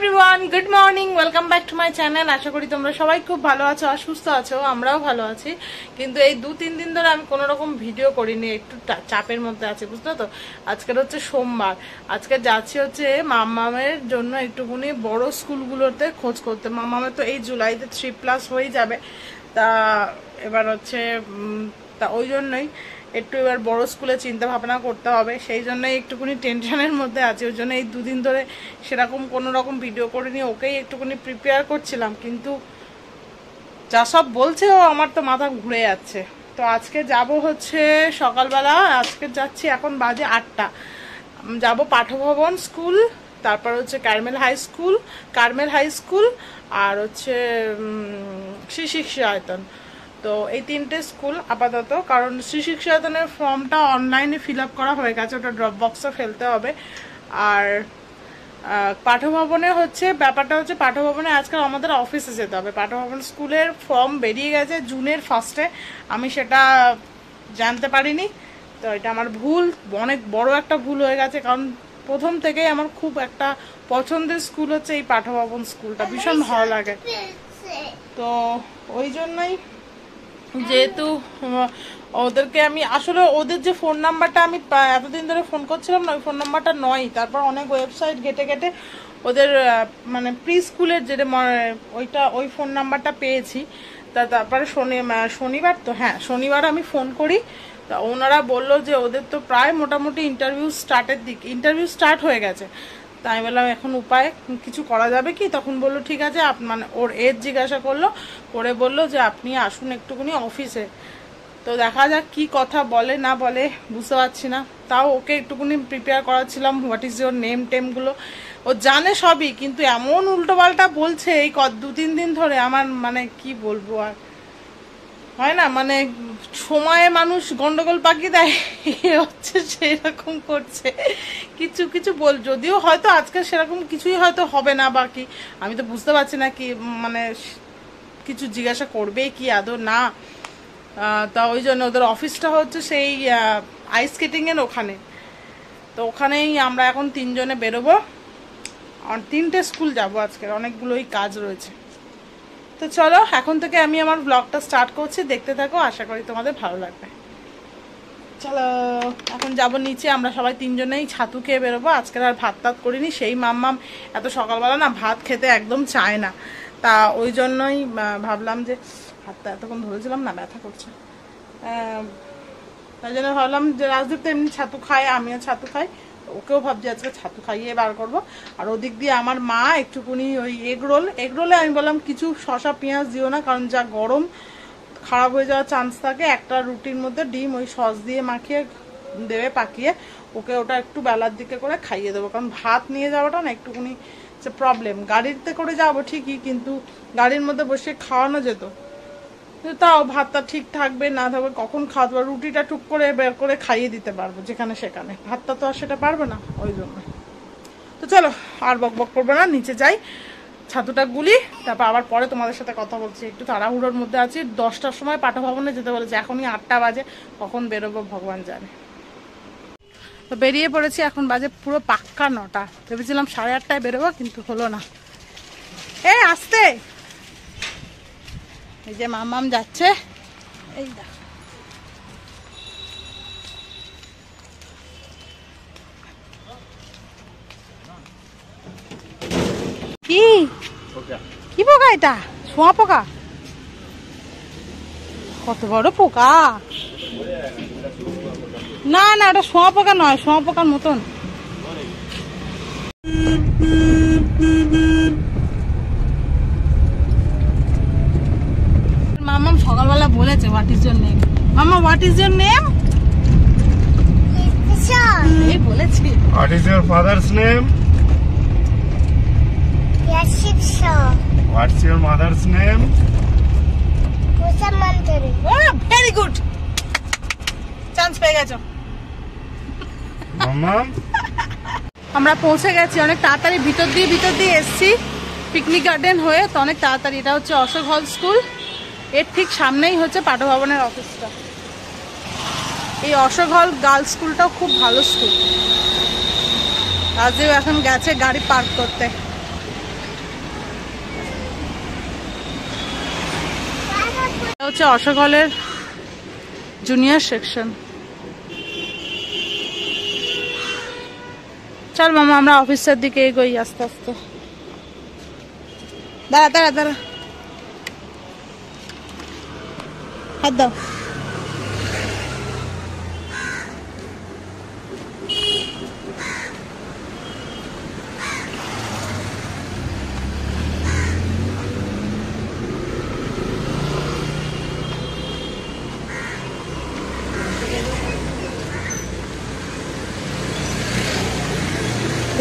Everyone, good morning, welcome back to my channel. আশা করি তোমরা সবাই খুব ভালো আছো আর সুস্থ আছো, আমরাও ভালো আছি। কিন্তু এই 2-3 দিন ধরে আমি কোনো রকম ভিডিও করিনি, একটু চাপের মধ্যে আছি, বুঝলো তো। আজকের হচ্ছে সোমবার, আজকে যাচ্ছি হচ্ছে মামামের জন্য একটুখানি বড় স্কুলগুলোতে খোঁজ করতে। মামামের তো এই জুলাইতে 3+ হয়ে যাবে, তা এবার হচ্ছে তা ওই জন্যই একটু এবার বড় স্কুলে চিন্তা ভাবনা করতে হবে, সেই জন্যই একটুখানি টেনশনের মধ্যে আছে। ওই জন্য এই 2 দিন ধরে সেরকম কোনো রকম ভিডিও করে নিয়ে ওকেই একটুখানি প্রিপেয়ার করছিলাম, কিন্তু যা সব বলছে ও আমার তো মাথা ঘুরে যাচ্ছে। তো আজকে যাব হচ্ছে সকালবেলা, আজকে যাচ্ছি এখন বাজে 8টা, যাব পাঠভবন স্কুল, তারপর হচ্ছে কার্মেল হাই স্কুল আর হচ্ছে শ্রী শিক্ষায়তন। তো এই 3টে স্কুল আপাতত, কারণ শ্রী শিক্ষায়তনের ফর্মটা অনলাইনে ফিল আপ করা হয়ে গেছে, ওটা ড্রপ বক্সে ফেলতে হবে। আর পাঠভবনে হচ্ছে ব্যাপারটা হচ্ছে, পাঠভবনে আজকাল আমাদের অফিসে যেতে হবে। পাঠভবন স্কুলের ফর্ম বেরিয়ে গেছে জুনের 1স্টে, আমি সেটা জানতে পারিনি। তো এটা আমার ভুল, অনেক বড় একটা ভুল হয়ে গেছে, কারণ প্রথম থেকেই আমার খুব একটা পছন্দের স্কুল হচ্ছে এই পাঠভবন স্কুলটা, ভীষণ ভালো লাগে। তো ওই জন্যই যেহেতু ওদেরকে আমি আসলে ওদের যে ফোন নাম্বারটা আমি এতদিন ধরে ফোন করছিলাম না, ওই ফোন নাম্বারটা নয়। তারপর অনেক ওয়েবসাইট ঘেটে ওদের মানে প্রি স্কুলের যেটা ওই ফোন নাম্বারটা পেয়েছি। তারপরে শনিবার তো, হ্যাঁ শনিবার আমি ফোন করি, তা ওনারা বললো যে ওদের তো প্রায় মোটামুটি ইন্টারভিউ স্টার্ট হয়ে গেছে। তাই আমি বললাম এখন উপায় কিছু করা যাবে কি, তখন বললো ঠিক আছে, মানে ওর এজ জিজ্ঞাসা করলো, করে বললো যে আপনি আসুন একটুখানি অফিসে। তো দেখা যাক কি কথা বলে না বলে, বুঝতে পারছি না। তাও ওকে একটুখানি প্রিপেয়ার করাচ্ছিলাম, হোয়াট ইজ ইউর নেম টেমগুলো। ও জানে সবই, কিন্তু এমন উল্টোপাল্টা বলছে এই 2-3 দিন ধরে, আমার মানে কি বলবো আর, হয় না মানে সময়ে মানুষ গন্ডগোল পাকিয়ে দেয়, হচ্ছে সেরকম করছে। কিছু যদিও হয়তো আজকে সেরকম কিছুই হয়তো হবে না, বাকি আমি তো বুঝতে পারছি না কি মানে কিছু জিজ্ঞাসা করবে কি আদৌ না। তা ওই জন্য ওদের অফিসটা হচ্ছে সেই আইস স্কেটিং এর ওখানে। তো ওখানেই আমরা এখন 3 জনে বেরোবো, আর 3টে স্কুল যাব, আজকের অনেকগুলোই কাজ রয়েছে। তো চলো এখন থেকে আমি আমার ব্লগটা স্টার্ট করছি, দেখতে থাকো, আশা করি তোমাদের ভালো লাগবে। চলো এখন যাব নিচে, আমরা সবাই 3 জনেই ছাতু খেয়ে বেরোবো। আজকের আর ভাত টাত করিনি, সেই মাম্মাম এত সকালবেলা না ভাত খেতে একদম চায় না, তা ওই জন্যই ভাবলাম যে হাতটা এতক্ষণ ধরেছিলাম না, ব্যথা করছে, তাই জন্য ভাবলাম যে রাজদীপ তো এমনি ছাতু খায়, আমিও ছাতু খাই, ওকেও ভাবছি আজকে ছাতু খাইয়ে বার করবো। আর ওদিক দিয়ে আমার মা একটুকুনি ওই এগরোলে আমি বললাম কিছু শসা পেঁয়াজ দিও না, কারণ যা গরম খারাপ হয়ে যাওয়ার চান্স থাকে। একটা রুটির মধ্যে ডিম ওই সস দিয়ে মাখিয়ে দেবে পাকিয়ে, ওকে ওটা একটু বেলার দিকে করে খাইয়ে দেবো, কারণ ভাত নিয়ে যাওয়াটা না একটুকুনি প্রবলেম। গাড়িতে করে যাবো ঠিকই, কিন্তু গাড়ির মধ্যে বসে খাওয়ানো যেত, তাও ভাতটা ঠিক থাকবে না থাকবে কখন খাওয়াতে পারবো, রুটিটা টুক করে বের করে খাইয়ে দিতে পারবো যেখানে সেখানে, ভাতটা তো আর সেটা পারবে না, ওই জন্য। তো চলো আর বক করবো না, নিচে যাই, ছাতুটা গুলি, তারপর আবার পরে তোমাদের সাথে কথা বলছি। একটু তাড়াহুড়োর মধ্যে আছি, 10টার সময় পাঠভবনে যেতে বলেছে, এখনই 8টা বাজে, কখন বেরোবো ভগবান জানে। তো বেরিয়ে পড়েছি, এখন বাজে পুরো পাক্কা 9টা, ভেবেছিলাম 8:30টায় বেরোবো, কিন্তু হলো না। আসতে এই যে মামাম যাচ্ছে, এই দেখ কি কি পোকা, এটা শোয়া পোকা, কত বড় পোকা, না না এটা শোয়া পোকা নয়, শোয়া পোকার মতন। মামা সকালবেলা বলেছে হোয়াট ইজ ইউর নেম, মামা হোয়াট ইজ ইউর নেম, এই বলেছি what is your fathers name, what's your mother's name, very good, chance পেয়ে গেছো মাম্মা। আমরা পৌঁছে গেছি অনেক তাড়াতাড়ি, ভিতর দিয়ে এসছি পিকনিক গার্ডেন হয়ে, তো অনেক তাড়াতাড়ি। এটা হচ্ছে অশোক হল স্কুল, এর ঠিক সামনেই হচ্ছে পাঠভবনের অফিসটা। এই অশোক হল গার্লস স্কুলটাও খুব ভালো স্কুল, আজও এখন গেছে গাড়ি পার্ক করতে। হচ্ছে অশোকলের জুনিয়র সেকশন। চল মামা আমরা অফিসের দিকে এগোই আস্তে আস্তে। দাঁড়া দাঁড়া দাঁড়া, হাত দাও।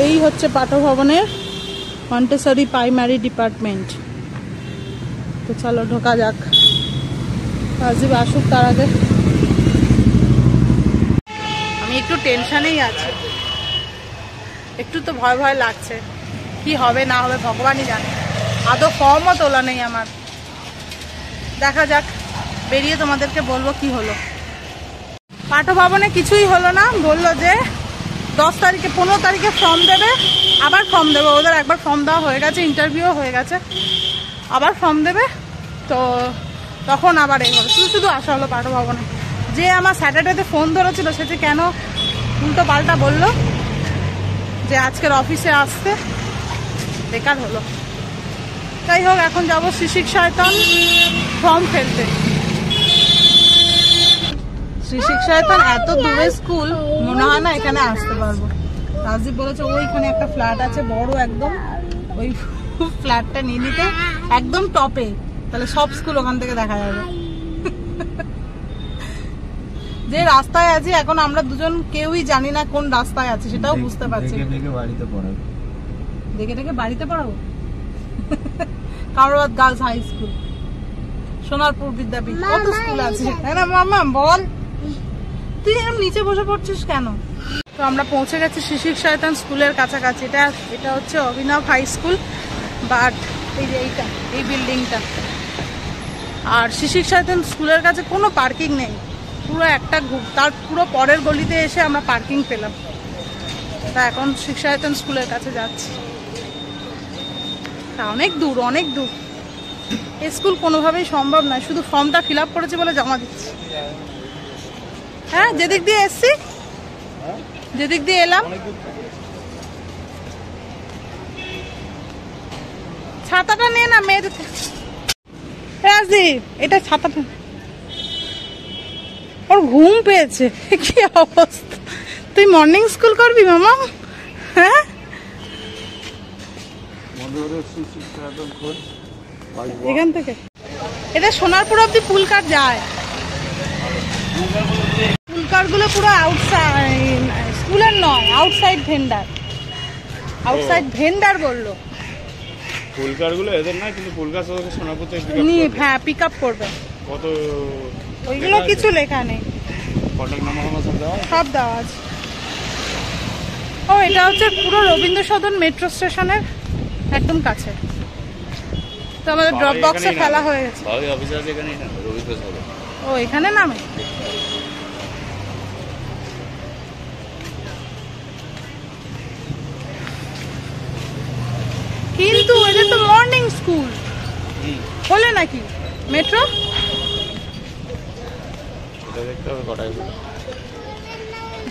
এই হচ্ছে পাঠভবনের মন্টেসরি প্রাইমারি ডিপার্টমেন্ট। তো চলো ঢোকা যাক, রাজীব আসুক তার আগে। আমি একটু টেনশনেই আছি, একটু তো ভয় ভয় লাগছে, কি হবে না হবে ভগবানই জানে। আদৌ ফর্মও তোলা নেই আমার, দেখা যাক, বেরিয়ে তোমাদেরকে বলবো কি হলো। পাঠভবনে কিছুই হলো না, বললো যে 10 তারিখে 15 তারিখে ফর্ম দেবে, আবার ফর্ম দেবে। ওদের একবার ফর্ম দেওয়া হয়ে গেছে, ইন্টারভিউ হয়ে গেছে, আবার ফর্ম দেবে। তো তখন আবার এই হলো, শুধু শুধু আসা হলো পাঠভবনে। যে আমার স্যাটারডেতে ফোন ধরেছিল সে যে কেন উল্টো পাল্টা বললো যে আজকের অফিসে আসতে, বেকার হলো। যাই হোক, এখন যাবো শ্রী শয়তন ফর্ম ফেলতে। শ্রী শয়তন এত দূরে স্কুল, মনে হয় না এখানে আসতে পারবো। রাজীব বলেছে ওইখানে একটা ফ্ল্যাট আছে বড় একদম, ওই ফ্ল্যাটটা নিয়ে নিতে, একদম টপে, তাহলে সব স্কুল ওখান থেকে দেখা যাবে। যে রাস্তায় আছি এখন আমরা দুজন কেউই জানি না কোন রাস্তায় আছি, সেটাও বুঝতে পারছি। দেখে দেখে বাড়িতে পড়াবো। Kamrabad girls high school, Sonarpur বিদ্যাপীঠ, কত স্কুল আছে। না মামা বল, তুই এরকম নিচে বসে পড়ছিস কেন? তো আমরা পৌঁছে গেছি শ্রী শয়তন স্কুলের কাছাকাছি। এটা হচ্ছে অভিনব হাই স্কুল, বাট এই যে এই বিল্ডিংটা। আর শ্রী শয়তন স্কুলের কাছে কোনো পার্কিং নেই, পুরো একটা তার পুরো পরের গলিতে এসে আমরা পার্কিং পেলাম। তা এখন শ্রী শয়তন স্কুলের কাছে যাচ্ছি। অনেক দূর, অনেক দূর। এই স্কুল কোনোভাবেই সম্ভব নয়, শুধু ফর্মটা ফিল আপ করেছি বলে জমা দিচ্ছি। হ্যাঁ, যেদিক দিয়ে এসছি, যেদিক দিয়ে এলাম। ছাতাটা নিয়ে না মেয়েদের। রাজীব এটা ছাতাটা, ওর ঘুম পেয়েছে, কি অবস্থা। তুই মর্নিং স্কুল করবি মামা? হ্যাঁ, এখান থেকে এটা সোনারপুর অব্দি পুলকার যায়। পুলকার গুলো পুরো আউটসাইড, স্কুলের নয়, আউটসাইড ভেন্ডার। আউটসাইড ভেন্ডার বললো। পুলকার গুলো এদের না, কিন্তু পুলকার সোনারপুর থেকে হ্যাঁ পিক আপ করবে। কত ওইগুলো কিছু লেখা নেই, কন্টাক্ট নাম্বার সব দেওয়া আছে। ও এটা হচ্ছে পুরো রবীন্দ্র সদন মেট্রো স্টেশনের একদম কাছে। তো আমাদের ড্রপ বক্সে ফেলা হয়ে গেছে। ও এখানে নামে। কিন্তু এটা তো মর্নিং স্কুল হলে নাকি মেট্রো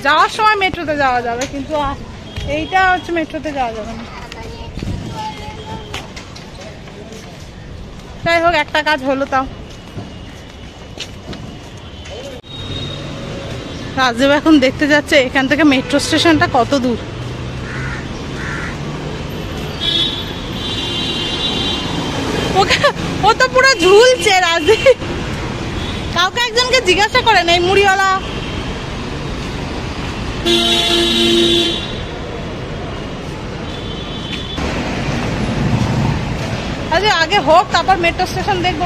যাওয়ার সময় মেট্রোতে যাওয়া যাবে, কিন্তু এইটা হচ্ছে মেট্রোতে যাওয়া যাবে না। যাই হোক, একটা কাজ হলো। তাও রাজীব এখন দেখতে যাচ্ছে এখান থেকে মেট্রো স্টেশনটা কত দূর। ও তো পুরো ঝুলছে রাজীব। কাউকে একজনকে জিজ্ঞাসা করেন এই মুড়িওয়ালা। আগে হোক, তারপর মেট্রো স্টেশন দেখবো।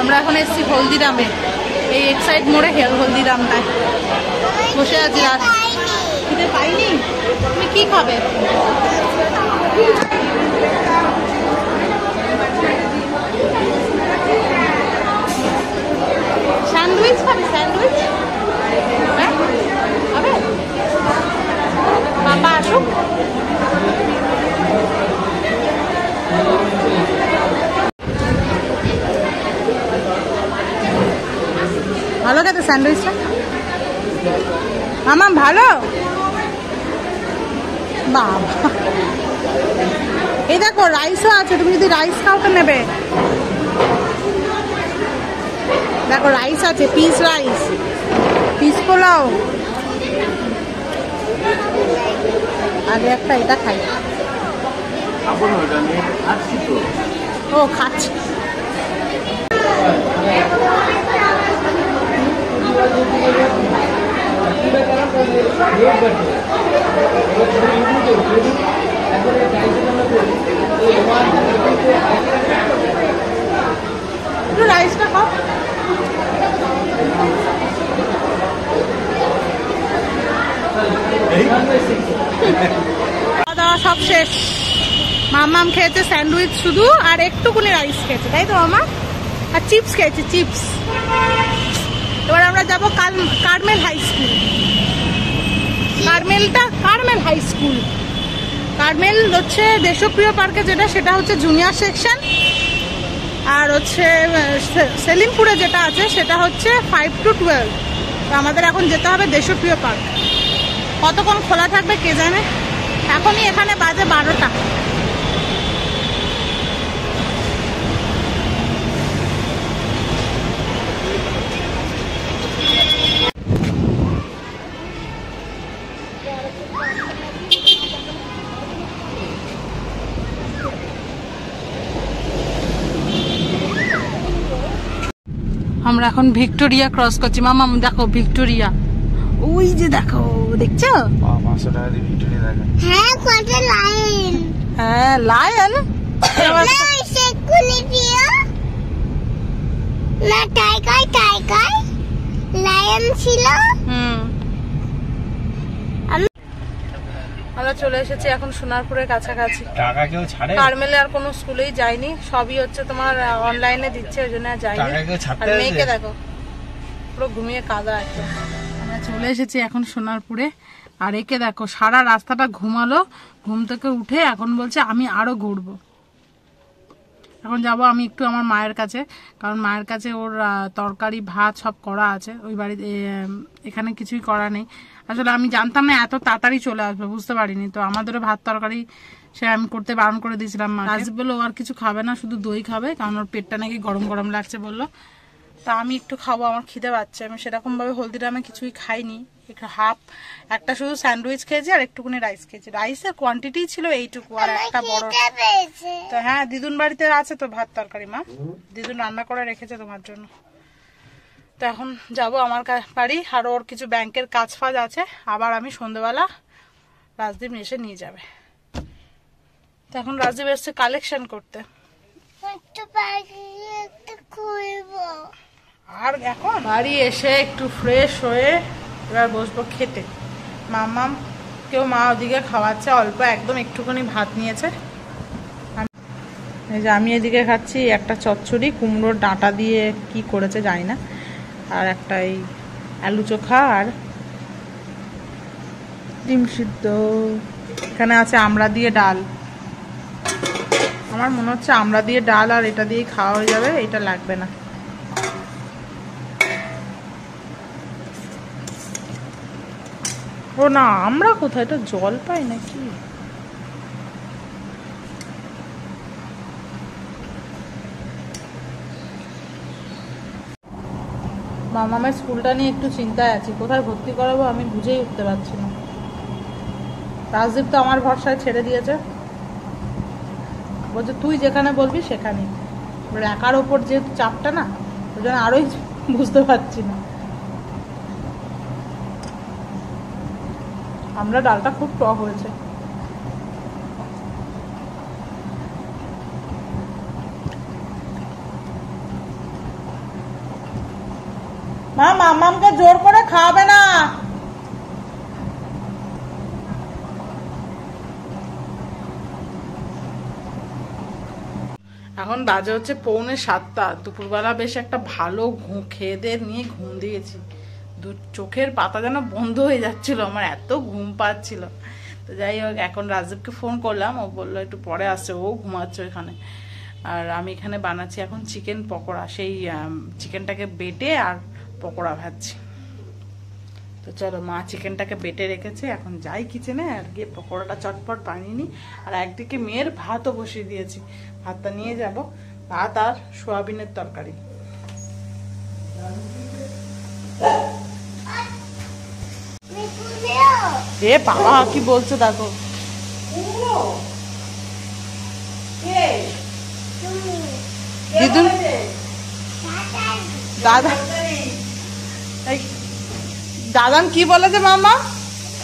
আমরা এখন এসেছি হলদিরামে, এই এক্সাইড মোড়ে হলদিরামটায় বসে আছি। আর খিদে পাইনি। তুমি কি খাবে? স্যান্ডউইচ খাবে? স্যান্ডউইচ খাবে? বাবা আসুক। স্যান্ডউইচটা? মামা ভালো? বাবা, এই দেখো রাইসও আছে, তুমি যদি রাইস খাও তো নেবে। দেখো রাইস আছে, পিস রাইস, পিস পোলাও। আগে একটা এটা খাই। ও খাচ্ছি। একটু রাইসটা খাও। খাওয়া দাওয়া সব শেষ। মামাম খেয়েছে স্যান্ডউইচ শুধু, আর একটুকুনি রাইস খেয়েছে, তাই তো মামা? আর চিপস খেয়েছে, চিপস। এবার আমরা যাবো Carmel high school. Carmel high school. Carmel হচ্ছে দেশপ্রিয় পার্কে যেটা, সেটা হচ্ছে জুনিয়র সেকশন। আর হচ্ছে সেলিমপুরে যেটা আছে সেটা হচ্ছে 5 to 12। তো আমাদের এখন যেতে হবে দেশপ্রিয় পার্ক। কতক্ষণ খোলা থাকবে কে জানে। এখনই এখানে বাজে 12টা। আমরা এখন ভিক্টোরিয়া ক্রস করছি। মামা দেখো ভিক্টোরিয়া, ওই যে দেখো, দেখছো? 500 টাকা দিয়ে ভিক্টোরিয়া দেখা। হ্যাঁ, কত লাইন। হ্যাঁ লায়ন। না টাইগার লায়ন ছিল। আমরা চলে এসেছি এখন সোনারপুরের কাছাকাছি। টাকা কেউ ছাড়ে? কার্মেলে আর কোনো স্কুলেই যাইনি, সবই হচ্ছে তোমার অনলাইনে দিচ্ছে, ওই জন্য আর যাইনি। টাকা কেউ ছাড়তে? আর মেয়েকে দেখো পুরো ঘুমিয়ে কাদা একদম। আমরা চলে এসেছি এখন সোনারপুরে, আর একে দেখো সারা রাস্তাটা ঘুমালো, ঘুম থেকে উঠে এখন বলছে আমি আরো ঘুরবো। এখন যাব আমি একটু আমার মায়ের কাছে, কারণ মায়ের কাছে ওর তরকারি ভাত সব করা আছে। ওই বাড়িতে এখানে কিছুই করা নেই। আসলে আমি জানতাম না এত তাড়াতাড়ি চলে আসবে, বুঝতে পারিনি। তো আমাদেরও ভাত তরকারি সে আমি করতে বারণ করে দিয়েছিলাম। রাজীব বললো ও আর কিছু খাবে না, শুধু দই খাবে, কারণ ওর পেটটা নাকি গরম গরম লাগছে বললো। তা আমি একটু খাবো, আমার খিদে পাচ্ছে। আমি সেরকম ভাবে হলদিরামে কিছুই খাইনি, একটু একটা শুধু স্যান্ডউইচ খেয়েছি আর একটুকুনি রাইস খেয়েছি। রাইসের কোয়ান্টিটি ছিল এইটুকু, আর একটা বড়। তো হ্যাঁ, দিদুন বাড়িতে আছে তো ভাত তরকারি, মা দিদুন রান্না করে রেখেছে তোমার জন্য। তো এখন যাব আমার বাড়ি, আর ওর কিছু ব্যাংকের কাজ ফাজ আছে। আবার আমি সন্ধ্যেবেলা রাজদীপ এসে নিয়ে যাবে। তো এখন রাজদীপ এসছে কালেকশন করতে। আর এখন বাড়ি এসে একটু ফ্রেশ হয়ে এবার বসবো খেতে। মাম্মাম কেউ মা ওদিকে খাওয়াচ্ছে, অল্প একদম একটুখানি ভাত নিয়েছে। এই যে আমি এদিকে খাচ্ছি একটা চচ্চড়ি, কুমড়োর ডাঁটা দিয়ে কি করেছে জানি না, আর একটা এই আলু চোখা আর ডিম সিদ্ধ। এখানে আছে আমড়া দিয়ে ডাল। আমার মনে হচ্ছে আমড়া দিয়ে ডাল আর এটা দিয়ে খাওয়া হয়ে যাবে, এটা লাগবে না। ও না, আমরা কোথায়, এটা জল পাই নাকি? মামামের স্কুলটা নিয়ে একটু চিন্তায় আছি, কোথায় ভর্তি করাবো আমি বুঝেই উঠতে পারছি না। রাজদীপ তো আমার ভরসায় ছেড়ে দিয়েছে, বলছে তুই যেখানে বলবি সেখানেই। এবার একার ওপর যেহেতু চাপটা না, ওই জন্য আরোই বুঝতে পারছি না। আমরা ডালটা খুব টক হয়েছে। মা মামামকে জোর করে খাওয়াবে না। এখন বাজে হচ্ছে 6:45। দুপুরবেলা বেশ একটা ভালো খেয়ে দিয়ে নিয়ে ঘুম দিয়েছি। চোখের পাতা যেন বন্ধ হয়ে যাচ্ছিল, আমার এত ঘুম পাচ্ছিল। তো যাই হোক, এখন রাজদীপকে ফোন করলাম, ও বললো একটু পরে আসছে, ও ঘুমাচ্ছে এখানে। আর আমি এখানে বানাচ্ছি এখন চিকেন পকোড়া। সেই চিকেনটাকে বেটে আর পকোড়া ভাজছি। তো চলো, মা চিকেনটাকে বেটে রেখেছে, এখন যাই কিচেনে আর গিয়ে পকোড়াটা চটপট বানিয়ে নিই। আর একদিকে মেয়ের ভাতও বসিয়ে দিয়েছি, ভাতটা নিয়ে যাব। ভাত আর সোয়াবিনের তরকারি। এ বাবা কি বলছো দেখো। দিদুন দাদা, দাদান কি বলেছে মামা?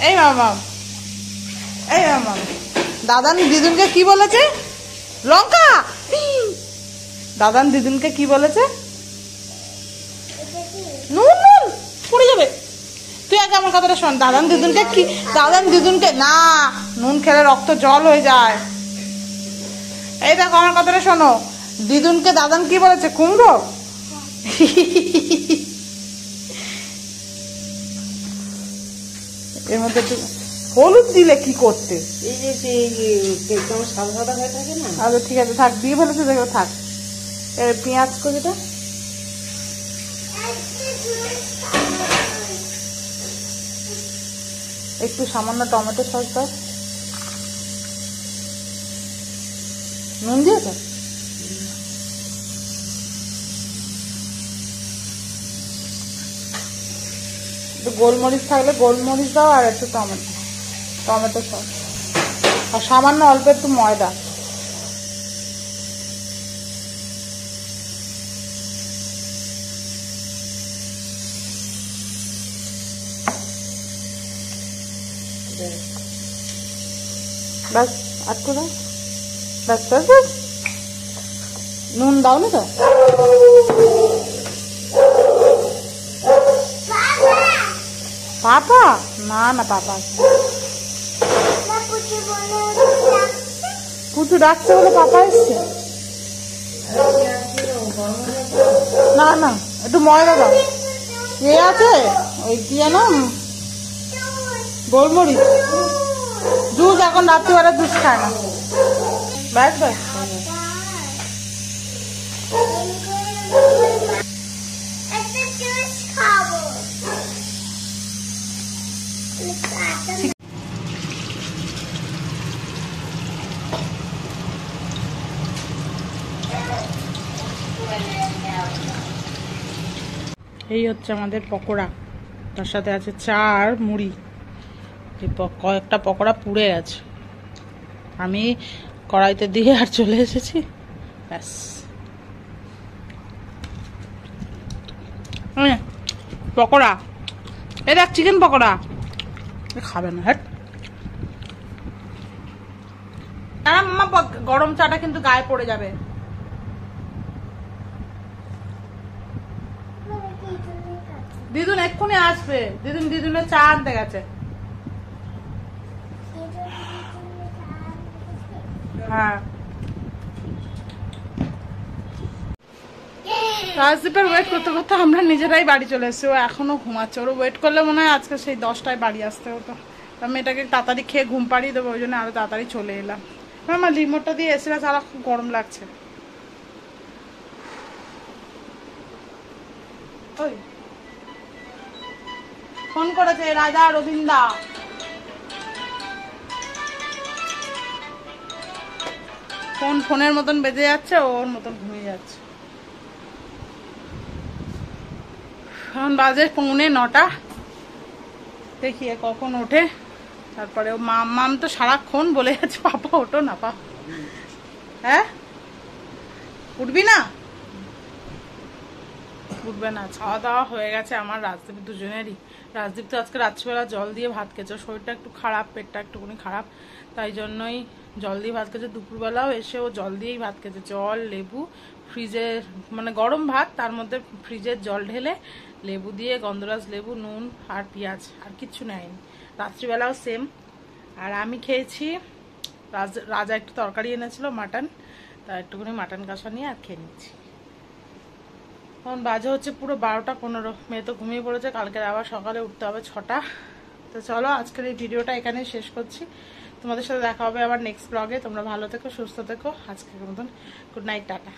এই মামা, এই মামা, দাদান দিদুনকে কি বলেছে? লঙ্কা। দাদান দিদুনকে কি বলেছে? নুন নুন পড়ে যাবে। তুই আগে আমার কথাটা শোন। দাদান দিদুনকে কি, দাদান দিদুনকে না, নুন খেলে রক্ত জল হয়ে যায়। এই দেখো আমার কথাটা শোনো, দিদুনকে দাদান কি বলেছে? কুমড়ো। এর মধ্যে একটু হলুদ দিলে কি করতে? আচ্ছা ঠিক আছে, থাক, দিয়ে ফেলেছে দেখো, থাক। পেঁয়াজ করিটা একটু সামান্য টমেটো সস দাও। নুন দিয়েছো? একটু গোলমরিচ থাকলে গোলমরিচ দাও, আর একটু টমেটো সস, আর সামান্য অল্প একটু ময়দা। ব্যাস, আটকু দাও, ব্যাস ব্যাস ব্যাস। নুন দাও না তো? পাপা না না, পাপা পুচু ডাকছে বলে পাপা এসছে। না না, একটু ময়দা দাও। এ আছে ওই কি জানো, গোলমরিচ। জুস এখন রাত্রিবেলা জুস খায় না। ব্যাস ব্যাস। এই হচ্ছে আমাদের পকোড়া, তার সাথে আছে চা আর মুড়ি। কয়েকটা পকোড়া পুড়ে গেছে, আমি কড়াইতে দিয়ে আর চলে এসেছি, ব্যাস। পকোড়া, এই দেখ চিকেন পকোড়া। খাবে না, হ্যাঁ। মাম্মা গরম চাটা কিন্তু গায়ে পড়ে যাবে। দিদুন এক্ষুনি আসবে, দিদুনের চা আনতে গেছে। হ্যাঁ, রাজদীপের ওয়েট করতে করতে আমরা নিজেরাই বাড়ি চলে এসেছি। ও এখনো ঘুমাচ্ছে, ওর ওয়েট করলে মনে হয় আজকে সেই 10টায় বাড়ি আসতে হতো। মেয়েটাকে তাড়াতাড়ি খেয়ে ঘুম পাড়িয়ে দেবো, ওই জন্য আরো তাড়াতাড়ি চলে এলাম। আমার রিমোটটা দিয়ে এসিটা চালা, খুব গরম লাগছে। ওই ফোন করেছে রাজা রবীন্দা। ফোনের মতন বেজে যাচ্ছে, ওর মতন ঘুমিয়ে যাচ্ছে। এখন বাজে 9:45, দেখি কখন ওঠে। তারপরে ও মাম তো সারাক্ষণ বলে যাচ্ছে পাপা ওঠো না, পা হ্যাঁ উঠবি না, উঠবে না। খাওয়া দাওয়া হয়ে গেছে আমার, রাজদীপ দুজনেরই। রাজদীপ তো আজকে রাত্রিবেলা জল দিয়ে ভাত খেয়েছে, শরীরটা একটু খারাপ, পেটটা একটুখানি খারাপ, তাই জন্যই জল দিয়ে ভাত খেয়েছে। দুপুরবেলাও এসে ও জল দিয়েই ভাত খেয়েছে, জল লেবু ফ্রিজে, মানে গরম ভাত, তার মধ্যে ফ্রিজের জল ঢেলে লেবু দিয়ে, গন্ধরাজ লেবু, নুন আর পেঁয়াজ, আর কিচ্ছু নেয়নি। রাত্রিবেলাও সেম। আর আমি খেয়েছি, রাজা একটু তরকারি এনেছিল মাটন, তা একটুখানি মাটন কষা নিয়ে আর খেয়ে নিচ্ছি। এখন বাজে হচ্ছে পুরো 12টা 15। মেয়ে তো ঘুমিয়ে পড়েছে, কালকে আবার সকালে উঠতে হবে 6টা। তো চলো আজকের এই ভিডিওটা এখানে শেষ করছি। তোমাদের সাথে দেখা হবে আবার নেক্সট ব্লগে। তোমরা ভালো থেকো, সুস্থ থেকো। আজকের মতন গুড নাইট, টাটা।